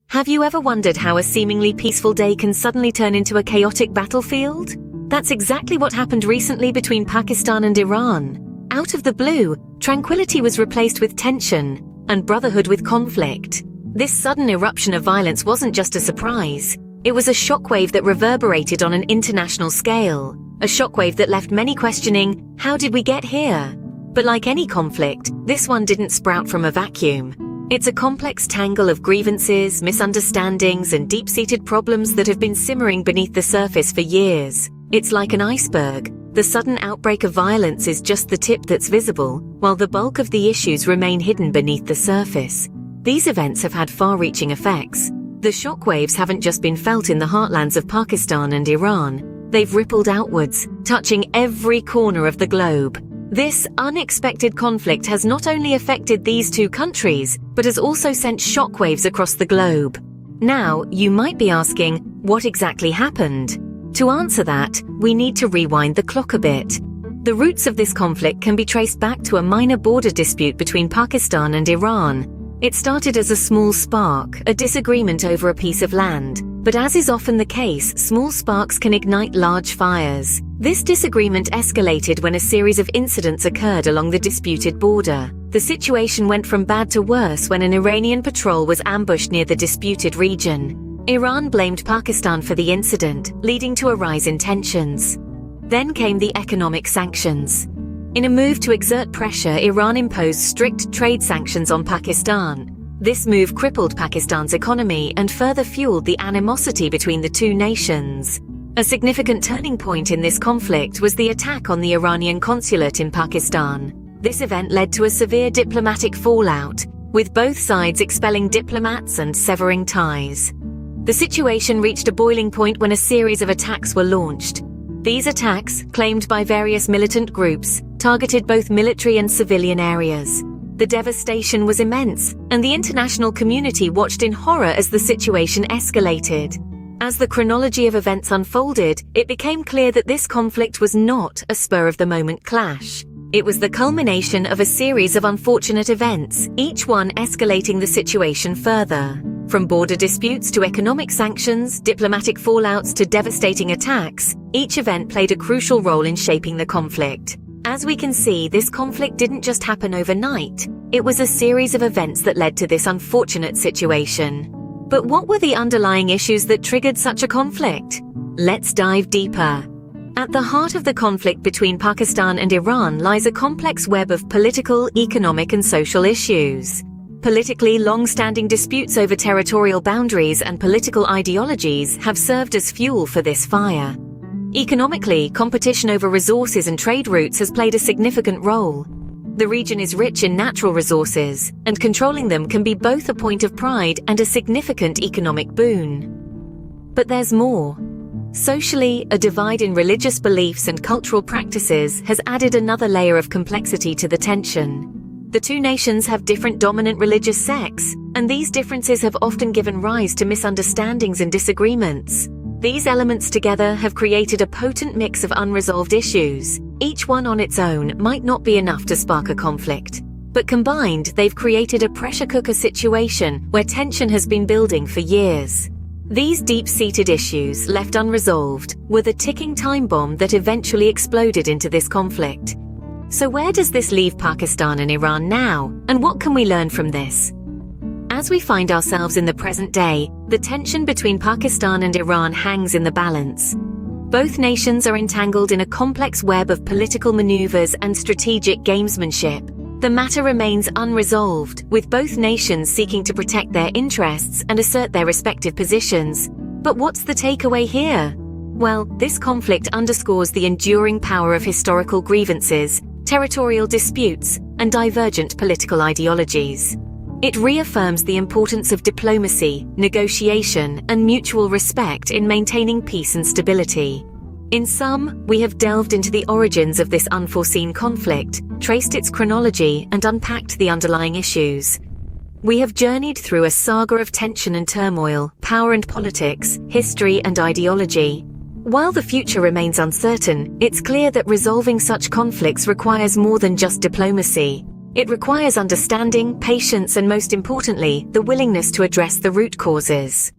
Have you ever wondered how a seemingly peaceful day can suddenly turn into a chaotic battlefield? That's exactly what happened recently between Pakistan and Iran. Out of the blue, tranquility was replaced with tension, and brotherhood with conflict. This sudden eruption of violence wasn't just a surprise. It was a shockwave that reverberated on an international scale. A shockwave that left many questioning, how did we get here? But like any conflict, this one didn't sprout from a vacuum. It's a complex tangle of grievances, misunderstandings, and deep-seated problems that have been simmering beneath the surface for years. It's like an iceberg. The sudden outbreak of violence is just the tip that's visible, while the bulk of the issues remain hidden beneath the surface. These events have had far-reaching effects. The shockwaves haven't just been felt in the heartlands of Pakistan and Iran. They've rippled outwards, touching every corner of the globe. This unexpected conflict has not only affected these two countries, but has also sent shockwaves across the globe. Now, you might be asking, what exactly happened? To answer that, we need to rewind the clock a bit. The roots of this conflict can be traced back to a minor border dispute between Pakistan and Iran. It started as a small spark, a disagreement over a piece of land. But as is often the case, small sparks can ignite large fires. This disagreement escalated when a series of incidents occurred along the disputed border. The situation went from bad to worse when an Iranian patrol was ambushed near the disputed region. Iran blamed Pakistan for the incident, leading to a rise in tensions. Then came the economic sanctions. In a move to exert pressure, Iran imposed strict trade sanctions on Pakistan. This move crippled Pakistan's economy and further fueled the animosity between the two nations. A significant turning point in this conflict was the attack on the Iranian consulate in Pakistan. This event led to a severe diplomatic fallout, with both sides expelling diplomats and severing ties. The situation reached a boiling point when a series of attacks were launched. These attacks, claimed by various militant groups, targeted both military and civilian areas. The devastation was immense, and the international community watched in horror as the situation escalated. As the chronology of events unfolded, it became clear that this conflict was not a spur-of-the-moment clash. It was the culmination of a series of unfortunate events, each one escalating the situation further. From border disputes to economic sanctions, diplomatic fallouts to devastating attacks, each event played a crucial role in shaping the conflict. As we can see, this conflict didn't just happen overnight. It was a series of events that led to this unfortunate situation. But what were the underlying issues that triggered such a conflict? Let's dive deeper. At the heart of the conflict between Pakistan and Iran lies a complex web of political, economic, and social issues. Politically, long-standing disputes over territorial boundaries and political ideologies have served as fuel for this fire. Economically, competition over resources and trade routes has played a significant role. The region is rich in natural resources, and controlling them can be both a point of pride and a significant economic boon. But there's more. Socially, a divide in religious beliefs and cultural practices has added another layer of complexity to the tension. The two nations have different dominant religious sects, and these differences have often given rise to misunderstandings and disagreements. These elements together have created a potent mix of unresolved issues. Each one on its own might not be enough to spark a conflict, but combined, they've created a pressure cooker situation where tension has been building for years. These deep-seated issues, left unresolved, were the ticking time bomb that eventually exploded into this conflict. So where does this leave Pakistan and Iran now, and what can we learn from this? As we find ourselves in the present day, the tension between Pakistan and Iran hangs in the balance. Both nations are entangled in a complex web of political maneuvers and strategic gamesmanship. The matter remains unresolved, with both nations seeking to protect their interests and assert their respective positions. But what's the takeaway here? Well, this conflict underscores the enduring power of historical grievances, territorial disputes, and divergent political ideologies. It reaffirms the importance of diplomacy, negotiation, and mutual respect in maintaining peace and stability. In sum, we have delved into the origins of this unforeseen conflict, traced its chronology, and unpacked the underlying issues. We have journeyed through a saga of tension and turmoil, power and politics, history and ideology. While the future remains uncertain, it's clear that resolving such conflicts requires more than just diplomacy. It requires understanding, patience, and most importantly, the willingness to address the root causes.